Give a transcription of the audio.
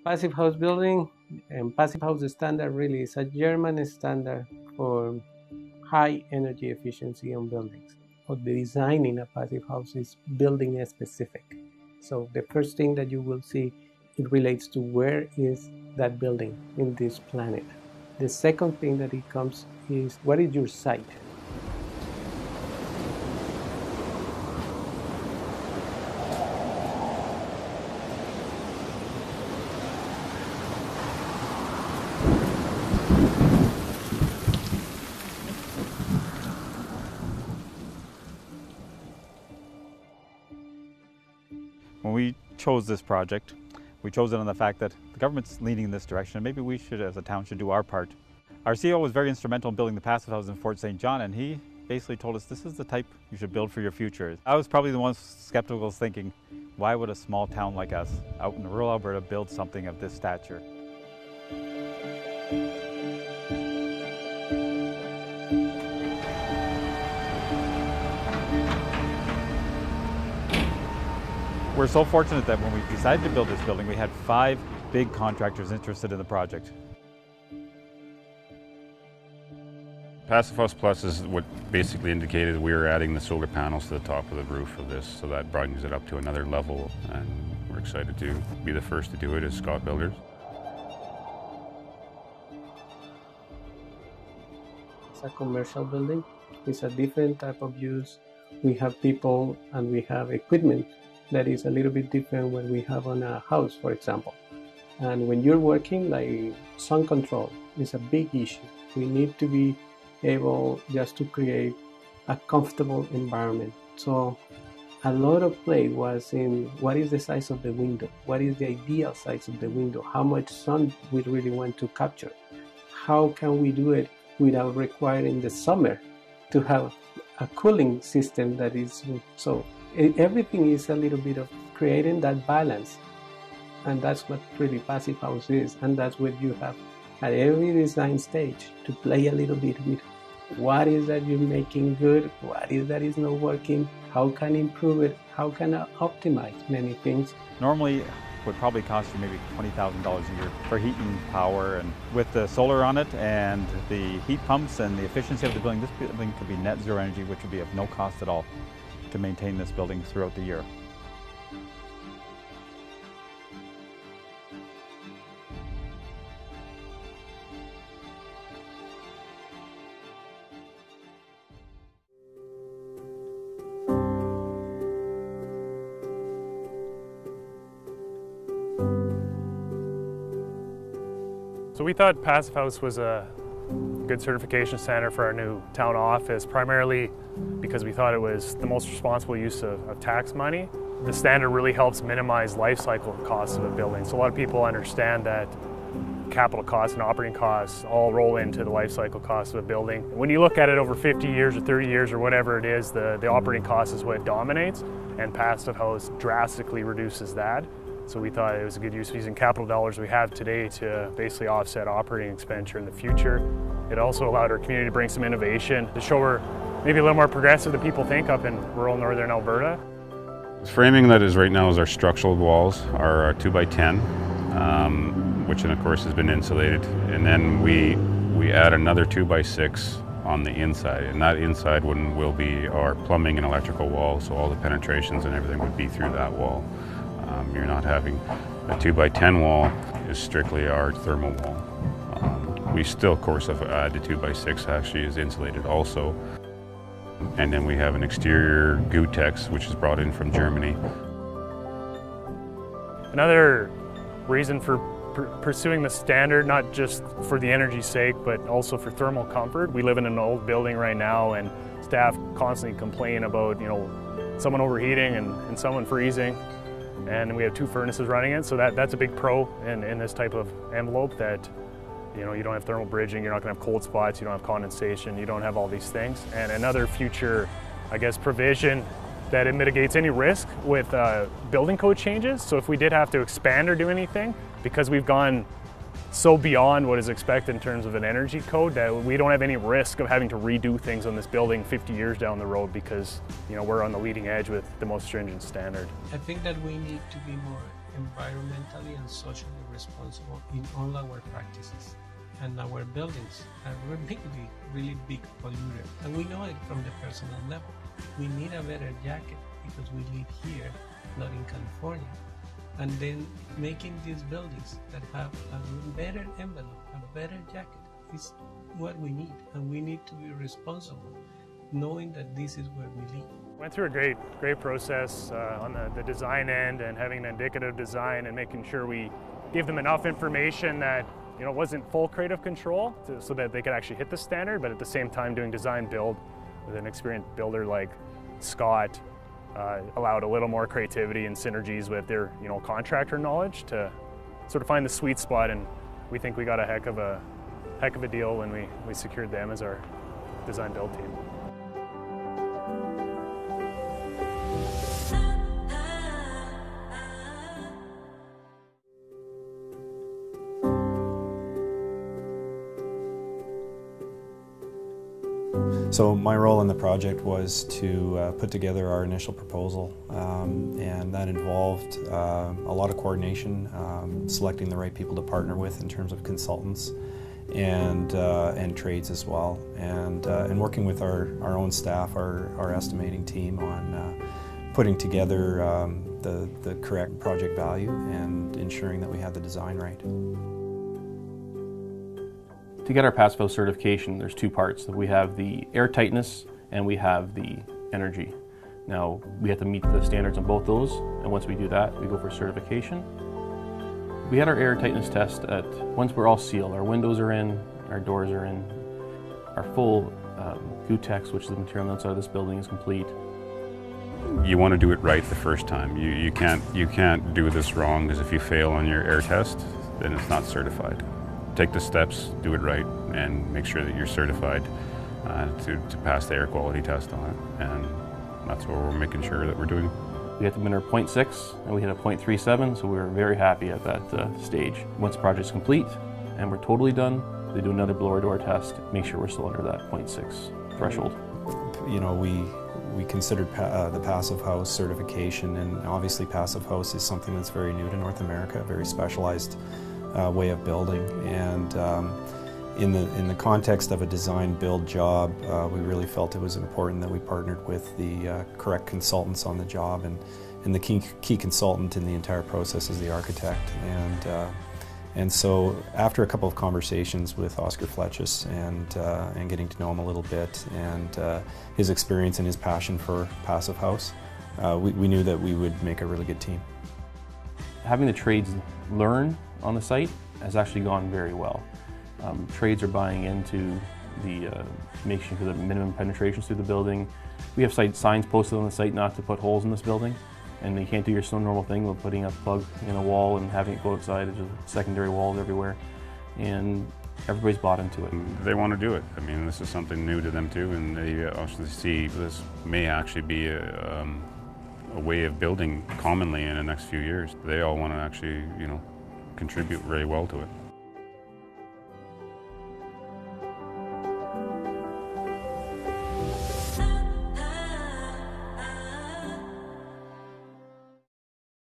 Passive house building and passive house standard really is a German standard for high energy efficiency on buildings. But the design in a passive house is building specific. So the first thing that you will see, it relates to where is that building in this planet. The second thing that it comes is what is your site? When we chose this project, we chose it on the fact that the government's leaning in this direction, and maybe we should, as a town, should do our part. Our CEO was very instrumental in building the passive house in Fort St. John, and he basically told us this is the type you should build for your future. I was probably the one skeptical, thinking, why would a small town like us out in rural Alberta build something of this stature? We're so fortunate that when we decided to build this building, we had 5 big contractors interested in the project. Passive House Plus is what basically indicated we were adding the solar panels to the top of the roof of this, so that brings it up to another level, and we're excited to be the first to do it as Scott Builders. It's a commercial building. It's a different type of use. We have people and we have equipment that is a little bit different when we have on a house, for example. And when you're working, like sun control is a big issue. We need to be able just to create a comfortable environment. So a lot of play was in what is the size of the window? What is the ideal size of the window? How much sun we really want to capture? How can we do it without requiring the summer to have a cooling system that is so everything is a little bit of creating that balance, and that's what really passive house is, and that's what you have at every design stage to play a little bit with what is that you're making good, what is that is not working, how can I improve it, how can I optimize many things. Normally, it would probably cost you maybe $20,000 a year for heat and power, and with the solar on it and the heat pumps and the efficiency of the building, this building could be net zero energy, which would be of no cost at all to maintain this building throughout the year. So we thought Passive House was a good certification standard for our new town office, primarily because we thought it was the most responsible use of tax money. The standard really helps minimize life cycle costs of a building. So a lot of people understand that capital costs and operating costs all roll into the life cycle cost of a building. When you look at it over 50 years or 30 years or whatever it is, the operating cost is what dominates, and Passive House drastically reduces that. So we thought it was a good use of using capital dollars we have today to basically offset operating expenditure in the future. It also allowed our community to bring some innovation to show we're maybe a little more progressive than people think up in rural northern Alberta. The framing that is right now is our structural walls, our 2x10, which of course has been insulated, and then we add another 2x6 on the inside, and that inside one will be our plumbing and electrical wall, so all the penetrations and everything would be through that wall. You're not having a 2x10 wall, is strictly our thermal wall. We still, of course, have added the 2x6 actually is insulated also. And then we have an exterior Gutex, which is brought in from Germany. Another reason for pursuing the standard, not just for the energy's sake, but also for thermal comfort. We live in an old building right now, and staff constantly complain about, someone overheating and someone freezing. And we have 2 furnaces running it, so that's a big pro in this type of envelope, that you don't have thermal bridging, you're not going to have cold spots, you don't have condensation, you don't have all these things. And another future, provision that it mitigates any risk with building code changes. So if we did have to expand or do anything, because we've gone so beyond what is expected in terms of an energy code that we don't have any risk of having to redo things on this building 50 years down the road because, you know, we're on the leading edge with the most stringent standard. I think that we need to be more environmentally and socially responsible in all our practices. And our buildings are really big polluter. And we know it from the personal level. We need a better jacket because we live here, not in California. And then making these buildings that have a better envelope, a better jacket is what we need. And we need to be responsible, knowing that this is where we live. Went through a great process on the design end and having an indicative design and making sure we gave them enough information that, you know, it wasn't full creative control so that they could actually hit the standard, but at the same time doing design build with an experienced builder like Scott allowed a little more creativity and synergies with their, you know, contractor knowledge to sort of find the sweet spot, and we think we got a heck of a deal when we secured them as our design build team. So my role in the project was to put together our initial proposal, and that involved a lot of coordination, selecting the right people to partner with in terms of consultants and trades as well, and working with our own staff, our estimating team on putting together the correct project value and ensuring that we had the design right. To get our Passive House certification, there's two parts. We have the air tightness and we have the energy. Now, we have to meet the standards on both those, and once we do that, we go for certification. We had our air tightness test once we're all sealed. Our windows are in, our doors are in, our full Gutex, which is the material outside of this building, is complete. You want to do it right the first time. You can't do this wrong, because if you fail on your air test, then it's not certified. Take the steps, do it right, and make sure that you're certified to pass the air quality test on it. And that's what we're making sure that we're doing. We had to meet our 0.6 and we hit a 0.37, so we were very happy at that stage. Once the project's complete and we're totally done, they do another blower door test, make sure we're still under that 0.6 threshold. You know, we considered the Passive House certification, and obviously Passive House is something that's very new to North America, a very specialized way of building, and in the context of a design build job, we really felt it was important that we partnered with the correct consultants on the job, and the key consultant in the entire process is the architect. And so after a couple of conversations with Oscar Flechas and getting to know him a little bit, and his experience and his passion for Passive House, we knew that we would make a really good team. Having the trades learn on the site has actually gone very well. Trades are buying into the making sure the minimum penetrations through the building. We have signs posted on the site not to put holes in this building, and you can't do your normal thing of putting a plug in a wall and having it go outside. There's secondary walls everywhere, and everybody's bought into it. They want to do it. I mean, this is something new to them too, and they actually see this may actually be a way of building commonly in the next few years. They all want to actually, you know, contribute very well to it.